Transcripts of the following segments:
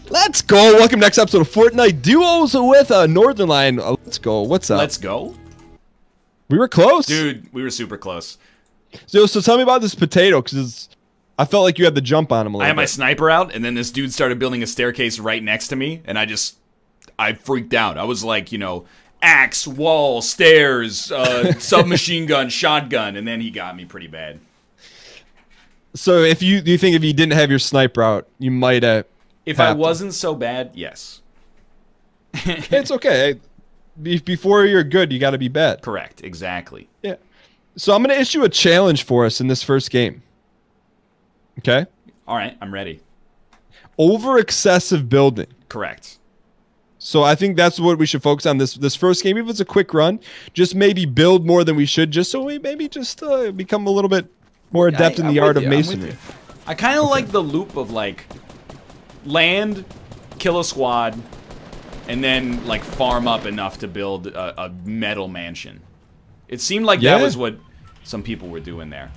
Let's go. Welcome to next episode of Fortnite Duos with Northernlion. Let's go. What's up? Let's go. We were close. Dude, we were super close. So tell me about this potato, because I felt like you had the jump on him a little bit. I had my sniper out, and then this dude started building a staircase right next to me, and I freaked out. I was like, you know, axe, wall, stairs, submachine gun, shotgun, and then he got me pretty bad. So do you think if you didn't have your sniper out, you might have... If I wasn't so bad, yes. It's okay. Before you're good, you got to be bad. Correct, exactly. Yeah. So I'm going to issue a challenge for us in this first game. Okay? All right, I'm ready. Over excessive building. Correct. So I think that's what we should focus on this first game. If it's a quick run, just maybe build more than we should, just so we maybe just become a little bit more adept in the art of masonry. I kind of like the loop of like land, kill a squad, and then like farm up enough to build a metal mansion. It seemed like that was what some people were doing there.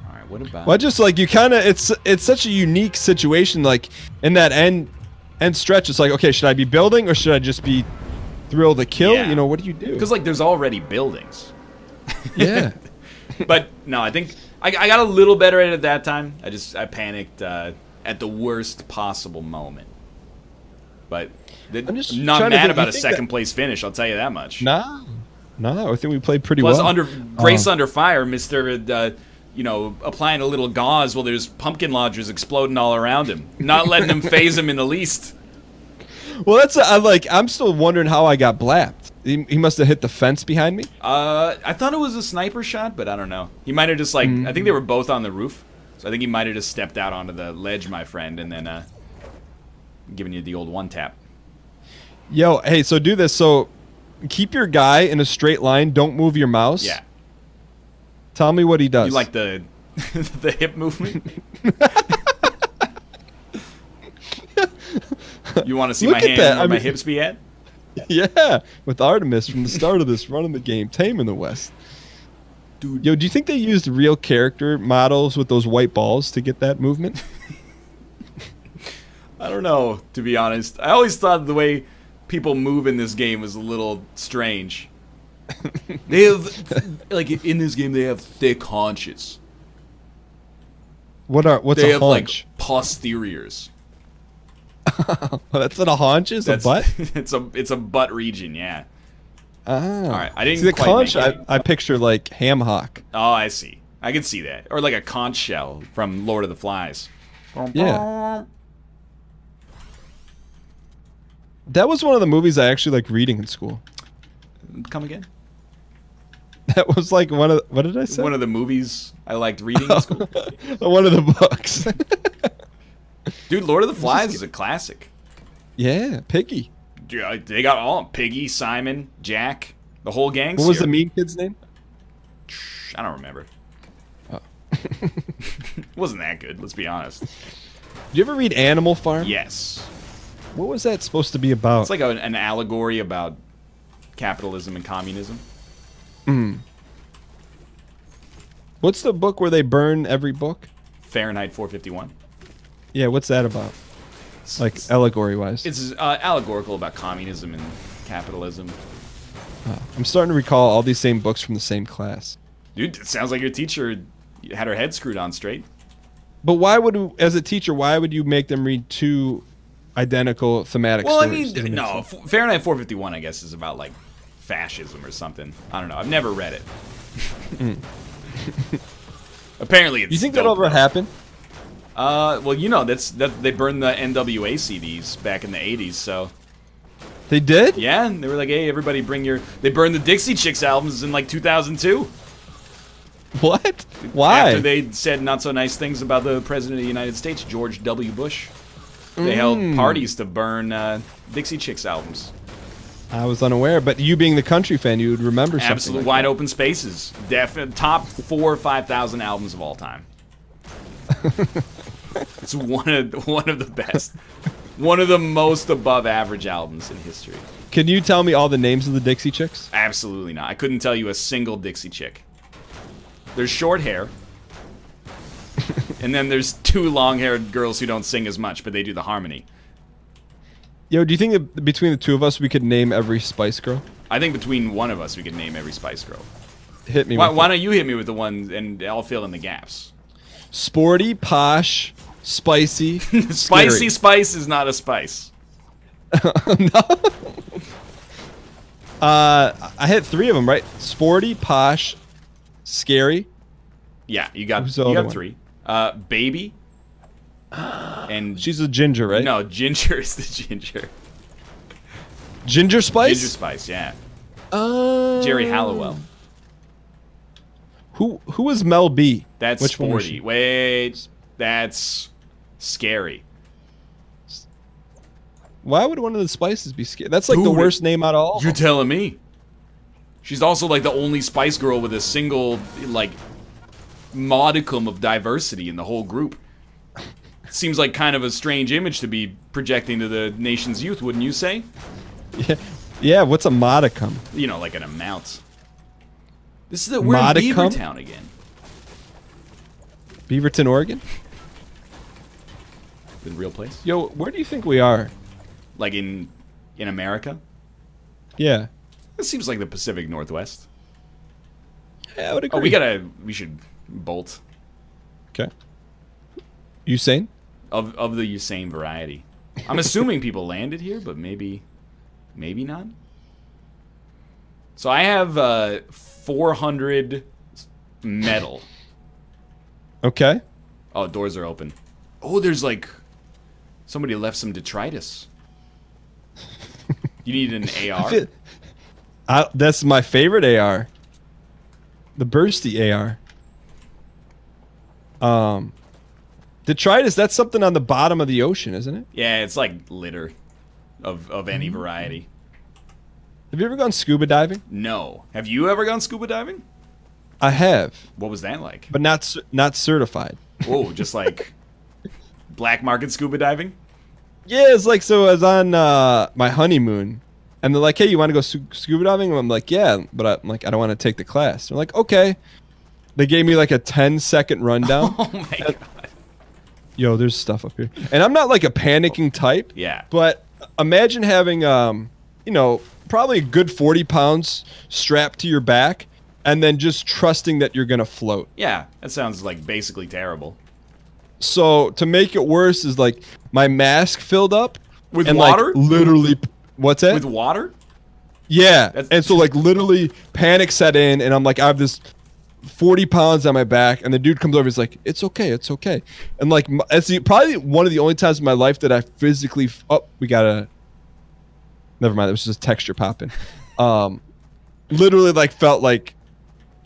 All right, what about? Well, just like you kind of, it's such a unique situation. Like in that end stretch, it's like, okay, should I be building or should I just be thrill the kill? Yeah. You know, what do you do? Because like there's already buildings. Yeah. But no, I think I got a little better at it that time. I panicked at the worst possible moment. But I'm just not mad about a second place finish. I'll tell you that much. No, I think we played pretty well. Plus, Grace under fire, Mr. You know, applying a little gauze while there's pumpkin lodgers exploding all around him, not letting him phase him in the least. Well, that's I'm still wondering how I got blapped. He must have hit the fence behind me. I thought it was a sniper shot, but I don't know. He might have just like I think they were both on the roof, so I think he might have just stepped out onto the ledge, my friend, and then giving you the old one tap. Yo, hey, so do this. So keep your guy in a straight line. Don't move your mouse. Yeah. Tell me what he does. You like the the hip movement? You want to see my hand where my hips be at? Yeah, with Artemis from the start of this running the game, tame in the West. Dude, yo, do you think they used real character models with those white balls to get that movement? I don't know, to be honest. I always thought the way people move in this game was a little strange. They have, like, in this game, they have thick haunches. What's a haunch? They have, like, posteriors. That's not a haunch, it's a butt? it's a butt region, yeah. Ah. All right, I didn't see, the quite conch, make it. I picture, like, ham hock. Oh, I see. I can see that. Or like a conch shell from Lord of the Flies. Yeah. That was one of the movies I actually liked reading in school. Come again? That was like one of the, what did I say? One of the movies I liked reading in school. One of the books. Dude, Lord of the Flies is a classic. Yeah, Piggy. Dude, they got all Piggy, Simon, Jack, the whole gang. What was the mean kid's name? I don't remember. Oh. It wasn't that good, let's be honest. Did you ever read Animal Farm? Yes. What was that supposed to be about? It's like an allegory about capitalism and communism. What's the book where they burn every book? Fahrenheit 451. Yeah, what's that about? Like allegory-wise. It's allegorical about communism and capitalism. I'm starting to recall all these same books from the same class. Dude, it sounds like your teacher had her head screwed on straight. But why would, as a teacher, why would you make them read two identical thematic stories? Well, I mean, no, Fahrenheit 451, I guess, is about, like, fascism or something. I don't know. I've never read it. Apparently, it's You think that'll ever happen? Well, you know, they burned the NWA CDs back in the 80s, so... They did? Yeah, and they were like, hey, everybody bring your... They burned the Dixie Chicks albums in, like, 2002. What? Why? After they said not so nice things about the President of the United States, George W. Bush. They held parties to burn Dixie Chicks albums. I was unaware, but you being the country fan, you would remember something. Absolute like wide that. open spaces. Top 4,000 or 5,000 albums of all time. It's one of the best. One of the most above average albums in history. Can you tell me all the names of the Dixie Chicks? Absolutely not. I couldn't tell you a single Dixie Chick. There's short hair. And then there's 2 long-haired girls who don't sing as much, but they do the harmony. Yo, do you think that between the 2 of us we could name every Spice Girl? I think between one of us we could name every Spice Girl. Hit me. Why don't you hit me with the one, and I'll fill in the gaps. Sporty, posh, spicy. Spicy spice is not a spice. No. I hit 3 of them, right? Sporty, posh, scary. Yeah, you got 3. Baby. And she's a ginger, right? No, Ginger is the ginger. Ginger Spice? Ginger Spice, yeah. Jerry Halliwell. Who is Mel B? That's Which Sporty. Wait, that's Scary. Why would one of the Spices be scary? That's like the worst name out of all. You're telling me. She's also like the only Spice Girl with a single, like, modicum of diversity in the whole group. Seems like kind of a strange image to be projecting to the nation's youth, wouldn't you say? Yeah, what's a modicum? You know, like an amount. This is we're in Beavertown again. Beaverton, Oregon? The real place? Yo, where do you think we are? Like in America? Yeah. It seems like the Pacific Northwest. Yeah, I would agree. Oh, we should bolt. Okay. Usain? Of the Usain variety. I'm assuming people landed here, but maybe not. So I have 400 metal. Okay. Oh, doors are open. Oh, there's like somebody left some detritus. You need an AR? That's my favorite AR. The bursty AR. Detritus, that's something on the bottom of the ocean, isn't it? Yeah, it's like litter of any variety. Have you ever gone scuba diving? No. Have you ever gone scuba diving? I have. What was that like? But not certified. Whoa, just like black market scuba diving? Yeah, it's like, so I was on my honeymoon, and they're like, hey, you want to go scuba diving? And I'm like, yeah, but I'm like, I don't want to take the class. They're like, okay. They gave me like a 10-second rundown. Oh my god. Yo, there's stuff up here. And I'm not like a panicking type. Yeah. But imagine having, you know, probably a good 40 pounds strapped to your back, and then just trusting that you're going to float. Yeah, that sounds like basically terrible. So to make it worse is like my mask filled up. With and water? Like, literally, what's that? With water? Yeah. And so like literally panic set in, and I'm like, I have this 40 pounds on my back, and the dude comes over, he's like, it's okay, it's okay. And like, it's probably one of the only times in my life that I physically, never mind, it was just texture popping. Literally like felt like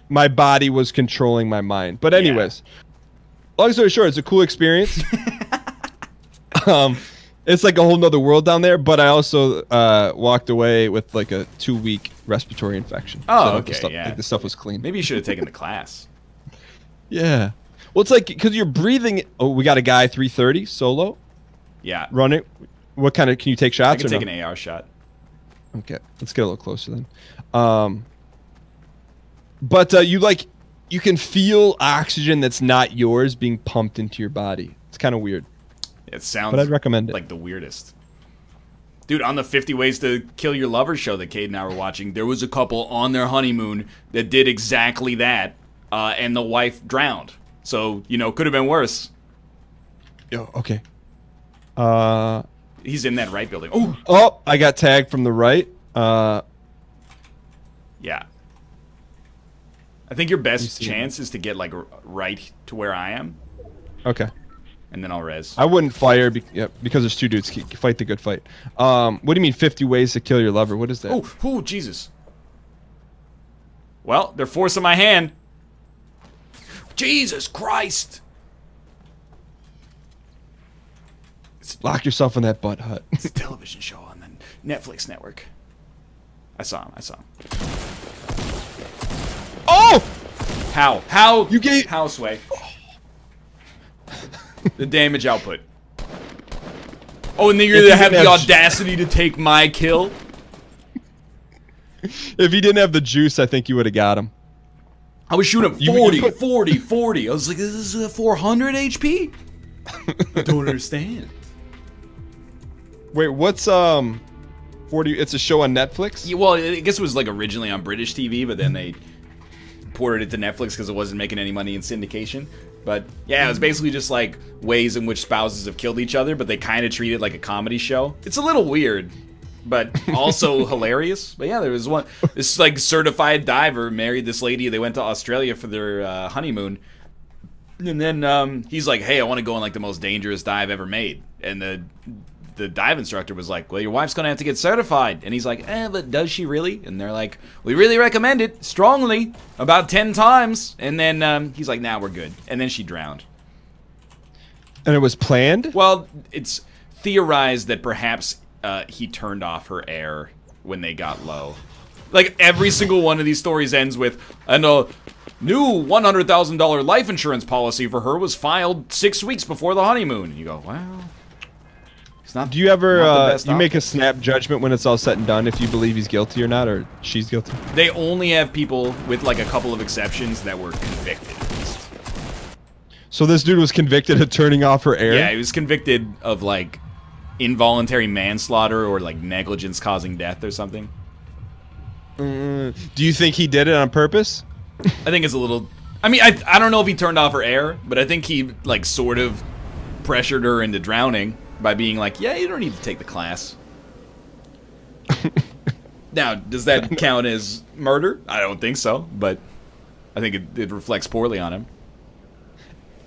my body was controlling my mind. But anyways, long story short, it's a cool experience. It's like a whole nother world down there, but I also walked away with like a 2-week respiratory infection. Oh, okay, yeah. Like the stuff was clean. Maybe you should have taken the class. Yeah. Well, it's like, because you're breathing. Oh, we got a guy 330 solo. Yeah. Running. What kind of, can you take shots? I can take an AR shot. Okay, let's get a little closer then. But you can feel oxygen that's not yours being pumped into your body. It's kind of weird. It sounds but I'd recommend it. Like the weirdest. Dude, on the 50 Ways to Kill Your Lover show that Cade and I were watching, there was a couple on their honeymoon that did exactly that, and the wife drowned. So, you know, could have been worse. Yo, okay. He's in that right building. Oh, I got tagged from the right. Yeah. I think your best chance is to get, like, right to where I am. Okay. And then I'll res. I wouldn't fire because there's 2 dudes. Fight the good fight. What do you mean 50 ways to kill your lover? What is that? Oh, Jesus. Well, they're forcing my hand. Jesus Christ. Lock yourself in that butt hut. It's a television show on the Netflix network. I saw him. Oh! How? You gave... How, Sway? The damage output. Oh, and then you're gonna have the audacity to take my kill? If he didn't have the juice, I think you would have got him. I was shooting 40. I was like, this is 400 HP? I don't understand. Wait, what's 40? It's a show on Netflix? Yeah, well, I guess it was like originally on British TV, but then they ported it to Netflix because it wasn't making any money in syndication. But yeah, it was basically just like ways in which spouses have killed each other, but they kind of treat it like a comedy show. It's a little weird, but also hilarious. But yeah, there was this like certified diver married this lady. They went to Australia for their honeymoon, and then he's like, "Hey, I want to go on like the most dangerous dive ever made." And the dive instructor was like, "Well, your wife's gonna have to get certified." And he's like, but does she really? And they're like, "We really recommend it strongly, about 10 times." And then he's like, "Nah, we're good." And then she drowned. And it was planned? Well, it's theorized that perhaps he turned off her air when they got low. Like, every single one of these stories ends with, and a new $100,000 life insurance policy for her was filed 6 weeks before the honeymoon. And you go, wow. Do you ever make a snap judgment when it's all said and done if you believe he's guilty or not, or she's guilty? They only have people, with like a couple of exceptions, that were convicted. So this dude was convicted of turning off her air? Yeah, he was convicted of like involuntary manslaughter or like negligence causing death or something. Do you think he did it on purpose? I think it's a little... I mean, I don't know if he turned off her air, but I think he like sort of pressured her into drowning by being like, yeah, you don't need to take the class. Now, does that count as murder? I don't think so, but I think it reflects poorly on him.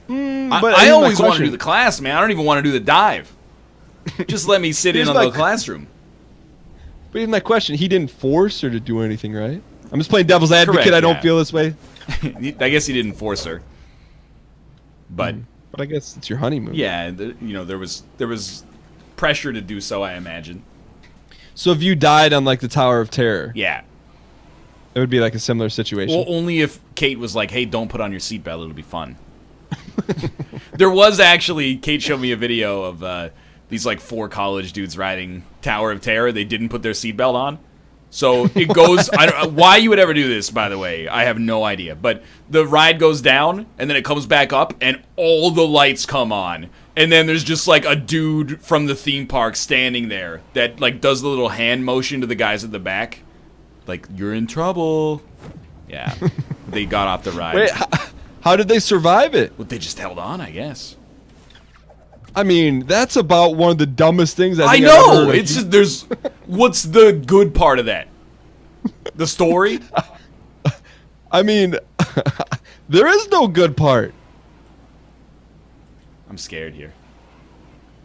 I always want to do the class, man. I don't even want to do the dive. Just let me sit in on the classroom. But in that question, he didn't force her to do anything, right? I'm just playing devil's advocate. Correct, I don't feel this way. I guess he didn't force her. But... But I guess it's your honeymoon. Yeah, you know, there was pressure to do so, I imagine. So if you died on like the Tower of Terror, yeah, it would be like a similar situation. Well, only if Kate was like, "Hey, don't put on your seatbelt; it'll be fun." There was actually, Kate showed me a video of these like 4 college dudes riding Tower of Terror. They didn't put their seatbelt on. So it goes, I don't, why you would ever do this, by the way, I have no idea. But the ride goes down, and then it comes back up, and all the lights come on. And then there's just like a dude from the theme park standing there that like does the little hand motion to the guys at the back. Like, you're in trouble. Yeah, they got off the ride. Wait, how did they survive it? Well, they just held on, I guess. I mean, that's about one of the dumbest things I think know. I've ever heard. It's just, there's, what's the good part of that? The story? I mean, there is no good part. I'm scared here.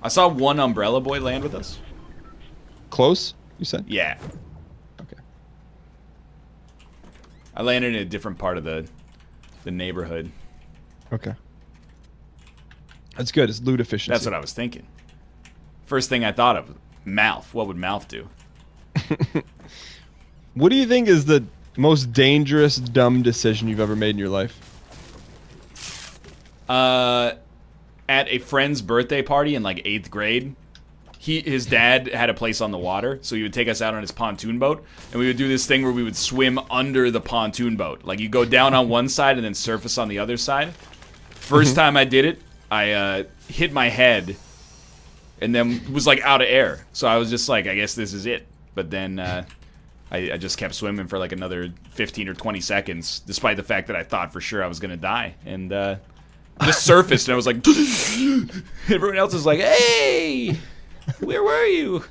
I saw one umbrella boy land with us. Close, you said? Yeah. Okay. I landed in a different part of the neighborhood. Okay. That's good. It's loot efficiency. That's what I was thinking. First thing I thought of, mouth. What would mouth do? What do you think is the most dangerous, dumb decision you've ever made in your life? At a friend's birthday party in like 8th grade, his dad had a place on the water, so he would take us out on his pontoon boat, and we would do this thing where we would swim under the pontoon boat. Like, you go down on one side and then surface on the other side. First time I did it, I hit my head and then was like out of air. So I was just like, I guess this is it. But then I just kept swimming for like another 15 or 20 seconds, despite the fact that I thought for sure I was going to die. And just surfaced, and I was like, everyone else was like, hey, where were you?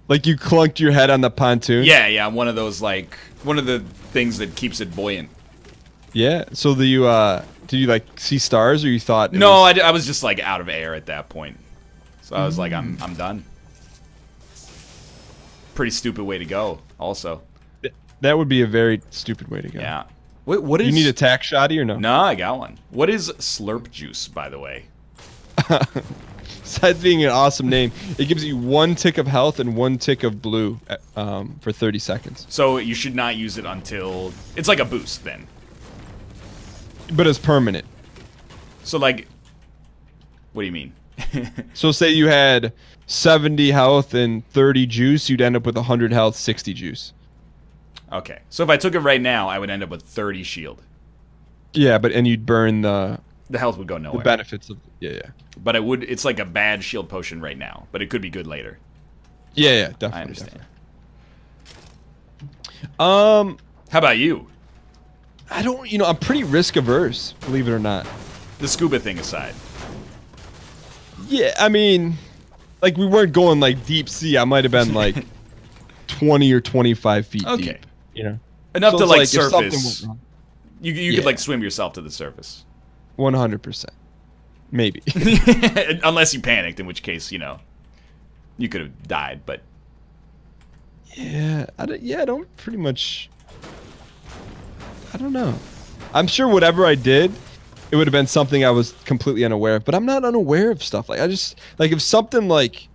Like you clunked your head on the pontoon? Yeah, one of those, like, one of the things that keeps it buoyant. Yeah, so did you like see stars, or you thought? No, I was just like out of air at that point. So I was like, I'm done. Pretty stupid way to go, also. That would be a very stupid way to go. Yeah. Wait, what is... You need a tack shoddy or no? No, I got one. What is slurp juice, by the way? Besides being an awesome name, it gives you 1 tick of health and 1 tick of blue for 30 seconds. So you should not use it until... It's like a boost, then. But it's permanent. So, like... What do you mean? So say you had 70 health and 30 juice, you'd end up with 100 health, 60 juice. Okay. So if I took it right now, I would end up with 30 shield. Yeah, and you'd burn the health would go nowhere. The benefits of yeah. But it's like a bad shield potion right now, but it could be good later. Yeah, definitely. I understand. Definitely. How about you? I don't, I'm pretty risk averse, believe it or not. The scuba thing aside. Yeah, I mean, like we weren't going like deep sea. I might have been like 20 or 25 feet deep. Enough so to like if surface. You could like swim yourself to the surface. 100%. Maybe. Unless you panicked, in which case, you could have died, but... Yeah, I don't pretty much... I don't know. I'm sure whatever I did, it would have been something I was completely unaware of, but I'm not unaware of stuff. Like, I just... Like, if something, like,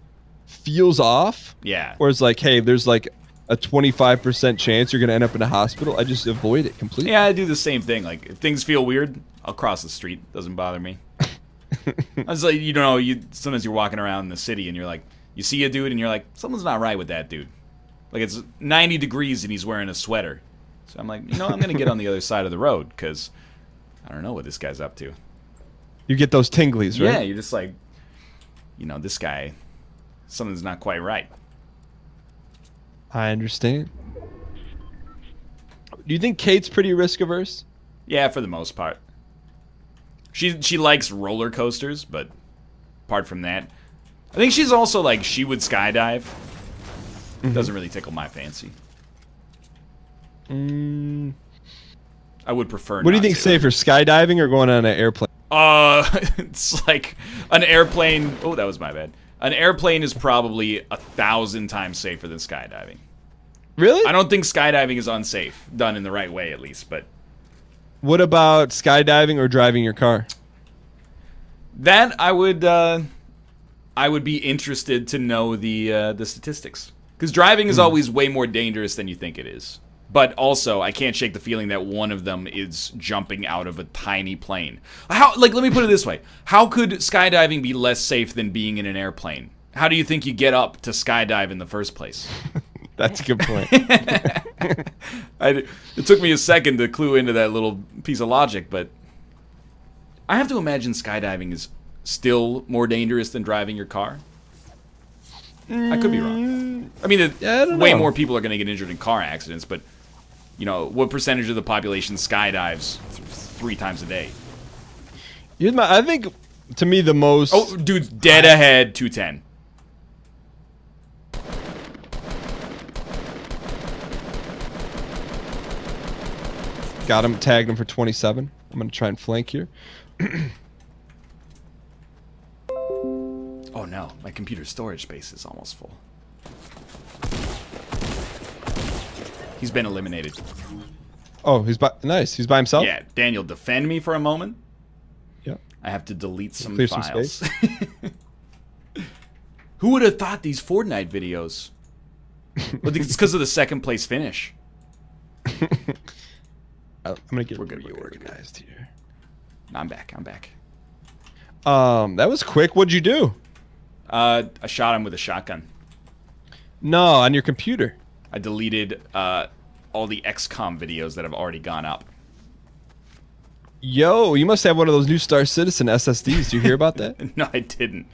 feels off... Yeah. Or it's like, hey, there's, like, a 25% chance you're going to end up in a hospital, I just avoid it completely. Yeah, I do the same thing. Like, if things feel weird, I'll cross the street. Doesn't bother me. I was like, sometimes you're walking around in the city and you're like, you see a dude and you're like, something's not right with that dude. Like, it's 90 degrees and he's wearing a sweater. So I'm like, I'm going to get on the other side of the road because I don't know what this guy's up to. You get those tinglies, right? Yeah, you're just like, this guy, something's not quite right. I understand. Do you think Kate's pretty risk averse? Yeah, for the most part. She likes roller coasters, but apart from that, I think she's also like she would skydive. Doesn't really tickle my fancy. I would prefer. What do you think safer, skydiving or going on an airplane? It's like an airplane. Oh, that was my bad. An airplane is probably 1,000 times safer than skydiving. Really? I don't think skydiving is unsafe, done in the right way at least, but... What about skydiving or driving your car? That I would be interested to know the statistics. Because driving is always way more dangerous than you think it is. But also, I can't shake the feeling that one of them is jumping out of a tiny plane. Let me put it this way. How could skydiving be less safe than being in an airplane? How do you think you get up to skydive in the first place? That's a good point. It took me a second to clue into that little piece of logic, but I have to imagine skydiving is still more dangerous than driving your car. I could be wrong. I mean, way more people are going to get injured in car accidents, but what percentage of the population skydives 3 times a day? I think, to me, the most... Oh, dude's dead ahead, 210. Got him, tagged him for 27. I'm going to try and flank here. Oh no, my computer storage space is almost full. He's been eliminated. Oh, nice. He's by himself? Yeah, Daniel, defend me for a moment. Yep. I have to delete some Clear files. some space. Who would have thought these Fortnite videos? Well, it's because of the second place finish. I'm gonna get reorganized here. I'm back. That was quick. What'd you do? I shot him with a shotgun. No, on your computer. I deleted all the XCOM videos that have already gone up. Yo, you must have one of those new Star Citizen SSDs. Do you hear about that? No, I didn't.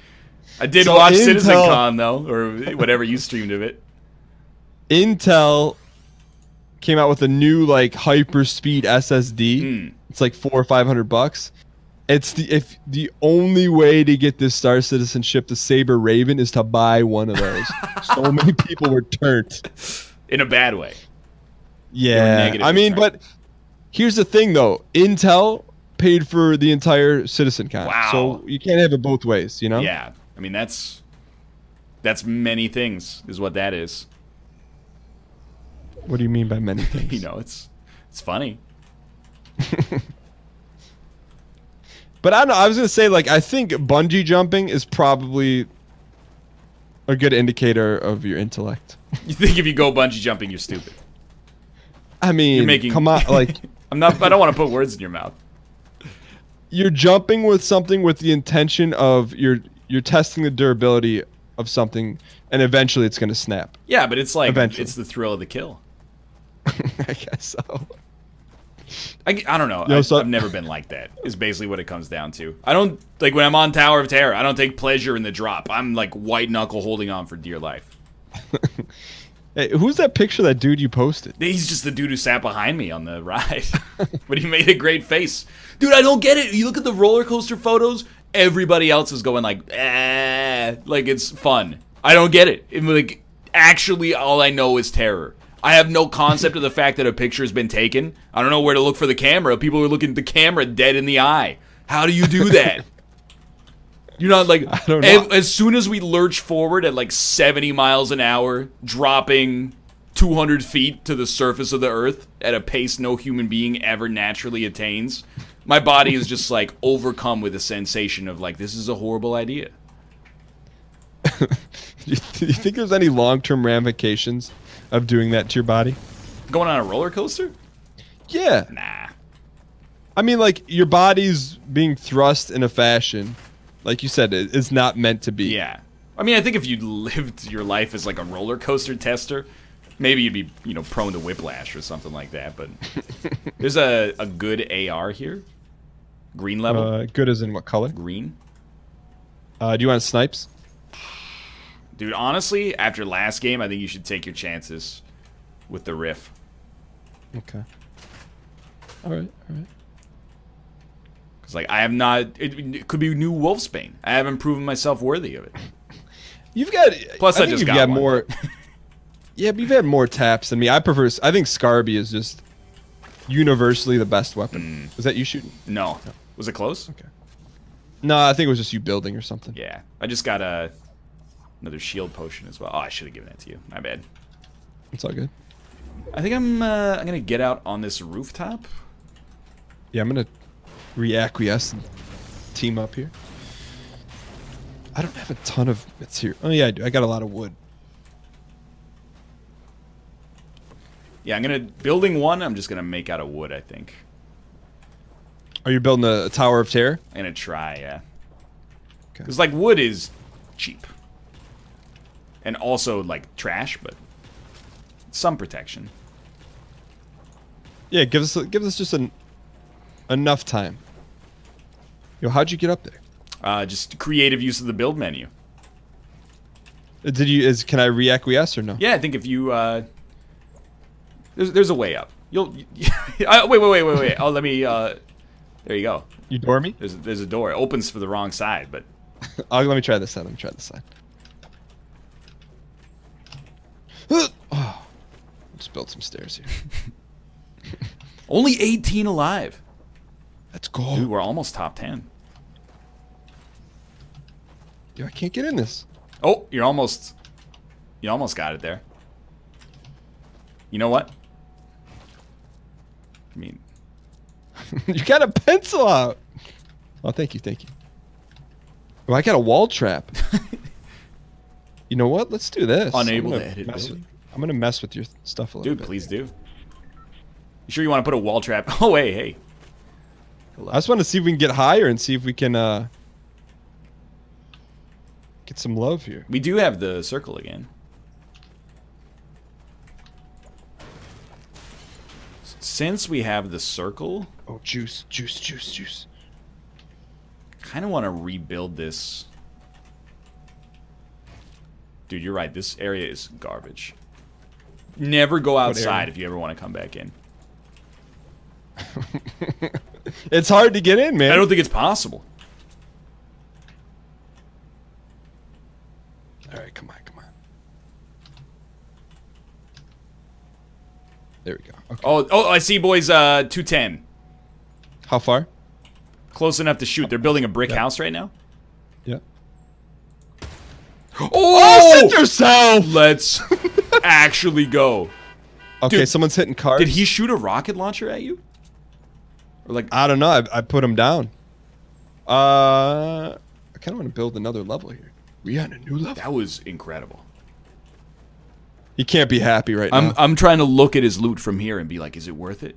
I did watch CitizenCon though, or whatever you streamed of it. Intel came out with a new like hyper speed SSD. It's like $400 or $500. It's the only way to get this Star Citizenship to Saber Raven is to buy one of those. So many people were turned. In a bad way. Yeah. I mean, but here's the thing though. Intel paid for the entire CitizenCon. Wow. So you can't have it both ways, Yeah. I mean, that's many things is what that is. What do you mean by many things? It's funny. But I don't know. I was going to say, like, I think bungee jumping is probably a good indicator of your intellect. You think if you go bungee jumping, you're stupid? I mean, come on, like... I don't want to put words in your mouth. You're jumping with something with the intention of you're testing the durability of something, and eventually it's going to snap. Yeah, but it's like, it's the thrill of the kill. I guess so. I don't know. Yo, I've never been like that. Is basically what it comes down to. I don't like when I'm on Tower of Terror. I don't take pleasure in the drop. I'm like white knuckle holding on for dear life. Hey, who's that picture of that dude you posted? He's just the dude who sat behind me on the ride, but he made a great face. Dude, I don't get it. You look at the roller coaster photos. Everybody else is going like, like it's fun. I don't get it. Like, actually, all I know is terror. I have no concept of the fact that a picture has been taken. I don't know where to look for the camera. People are looking at the camera dead in the eye. How do you do that? You're not like, I don't know. as soon as we lurch forward at like 70 miles an hour, dropping 200 feet to the surface of the earth at a pace no human being ever naturally attains, my body is just like overcome with a sensation of like, this is a horrible idea. Do you think there's any long-term ramifications of doing that to your body? Going on a roller coaster? Yeah. Nah. I mean, like, your body's being thrust in a fashion, like you said, it's not meant to be. Yeah. I mean, I think if you lived your life as like a roller coaster tester, maybe you'd be, you know, prone to whiplash or something like that. But there's a good AR here. Green level. Good as in what color? Green. Do you want snipes? Dude, honestly, after last game, I think you should take your chances with the Riff. Okay. All right. Because, like, I have not... It could be new Wolfsbane. I haven't proven myself worthy of it. You've got... Plus, I just got one. more... Yeah, but you've had more taps than me. I think Scarby is just universally the best weapon. Was that you shooting? No. Was it close? Okay. No, I think it was just you building or something. Yeah. I just got another shield potion as well. Oh, I should have given it to you. My bad. It's all good. I think I'm gonna get out on this rooftop. Yeah, I'm gonna re-acquiesce and team up here. I don't have a ton of material. Oh yeah, I do. I got a lot of wood. Yeah, building one, I'm just gonna make out of wood, I think. Are you building a Tower of Terror? I'm gonna try, yeah. Okay. Because, like, wood is cheap. And also, like, trash, but some protection. Yeah, give us just enough time. Yo, how'd you get up there? Just creative use of the build menu. Can I re-acquiesce or no? Yeah, I think if you, there's a way up. Wait. Oh, let me, there you go. You door me? There's a door. It opens for the wrong side, but. Let me try this side. Oh, just built some stairs here. Only 18 alive. Let's go. Dude, we're almost top 10. Yo, I can't get in this. Oh, you almost got it there. You know what? I mean, you got a pencil out. Oh, thank you. Oh, I got a wall trap. You know what? Let's do this. Unable to edit. I'm gonna mess with your stuff a little bit. Dude, please do. You sure you want to put a wall trap? Oh, hey. I just want to see if we can get higher and see if we can get some love here. We do have the circle again. Since we have the circle... Oh, juice. Kind of want to rebuild this. Dude, you're right. This area is garbage. Never go outside if you ever want to come back in. It's hard to get in, man. I don't think it's possible. All right, come on. There we go. Okay. Oh, I see, boys. 210. How far? Close enough to shoot. They're building a brick house right now. Yeah. Oh, sit yourself. Let's actually go. Okay, Dude, someone's hitting cars. Did he shoot a rocket launcher at you? Or like I don't know. I put him down. I kind of want to build another level here. We on a new level. That was incredible. He can't be happy right now. I'm trying to look at his loot from here and be like, is it worth it?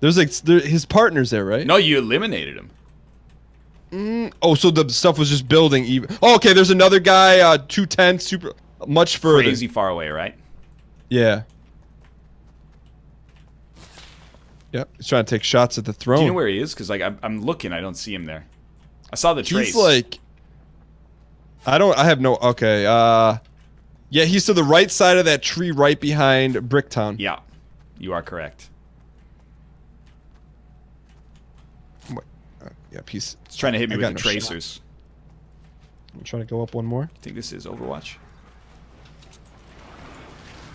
There's like his partner's there, right? No, you eliminated him. Oh, so the stuff was just building even. Oh, okay, there's another guy, 210, super much further. Crazy far away, right? Yeah. Yep, he's trying to take shots at the throne. Do you know where he is? Because like I'm looking, I don't see him there. I saw the trace. He's like, I have no. Okay. Yeah, he's to the right side of that tree, right behind Bricktown. Yeah, you are correct. Yep, he's trying to hit me with the tracers. I'm trying to go up one more. I think this is Overwatch.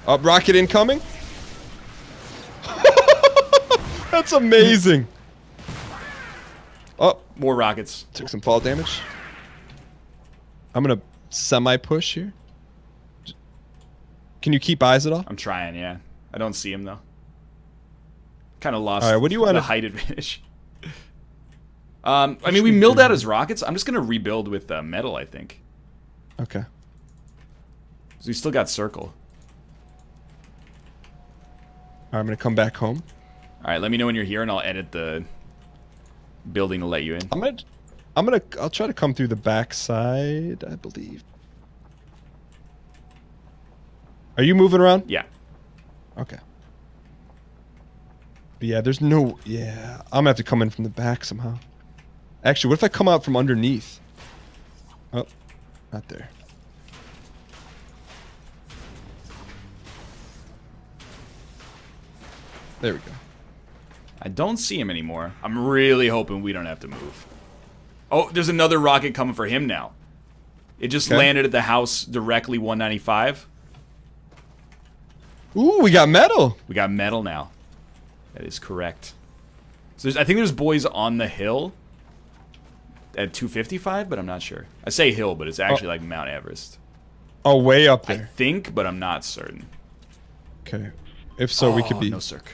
Up, rocket incoming. That's amazing. Oh, more rockets. Took some fall damage. I'm gonna semi-push here. Can you keep eyes at all? I'm trying, yeah. I don't see him though. Kind of lost. All right, what do you want? The height advantage. I mean, we milled out his rockets. I'm just gonna rebuild with metal, I think. Okay. So we still got circle. All right, I'm gonna come back home. All right, let me know when you're here, and I'll edit the building to let you in. I'll try to come through the back side, I believe. Are you moving around? Yeah. Okay. But yeah, there's no. Yeah, I'm gonna have to come in from the back somehow. Actually, what if I come out from underneath? Oh, not there. There we go. I don't see him anymore. I'm really hoping we don't have to move. Oh, there's another rocket coming for him now. It just landed at the house directly 195. Ooh, we got metal. We got metal now. That is correct. So I think there's boys on the hill at 255, but I'm not sure. I say hill, but it's actually like Mount Everest. Oh, way up there. I think, but I'm not certain. Okay. If so, we could be. No, circ.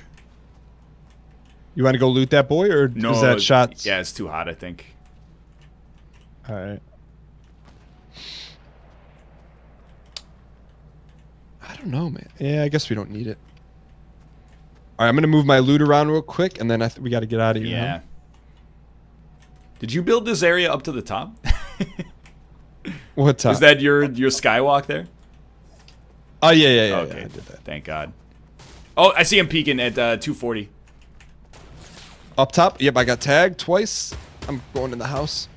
You want to go loot that boy, or no, is that shots? Yeah, it's too hot, I think. All right. I don't know, man. Yeah, I guess we don't need it. All right, I'm gonna move my loot around real quick, and then we got to get out of here. Yeah. Huh? Did you build this area up to the top? What top? Is that your skywalk there? Oh yeah. Okay, I did that. Thank God. Oh, I see him peeking at 240. Up top? Yep, I got tagged twice. I'm going in the house.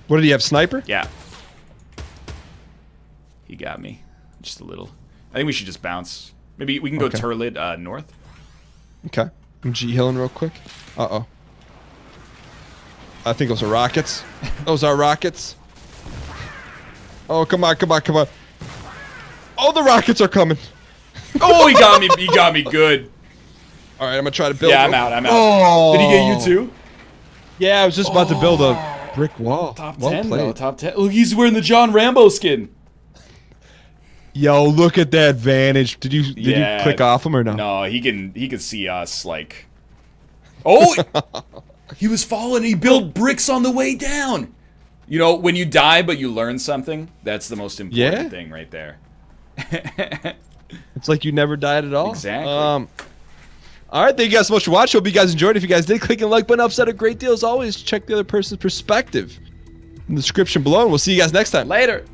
What did he have? Sniper? Yeah. He got me. Just a little. I think we should just bounce. Maybe we can go turlet north. Okay. I'm G-hilling real quick. Uh-oh. I think those are rockets. Those are rockets. Oh, come on. Oh, the rockets are coming. Oh, he got me. He got me good. All right, I'm going to try to build. Yeah, I'm out. Oh. Did he get you too? Yeah, I was just about to build a brick wall. Top 10, though. Top 10. Look, he's wearing the John Rambo skin. Yo, look at that vantage. Did you click off him or no? No, he can see us like. Oh, he was falling. He built bricks on the way down. You know, when you die but you learn something, that's the most important thing right there. It's like you never died at all. Exactly. All right, thank you guys so much for watching. Hope you guys enjoyed. If you guys did, click the like button. Upset a great deal as always. Check the other person's perspective in the description below, and we'll see you guys next time. Later.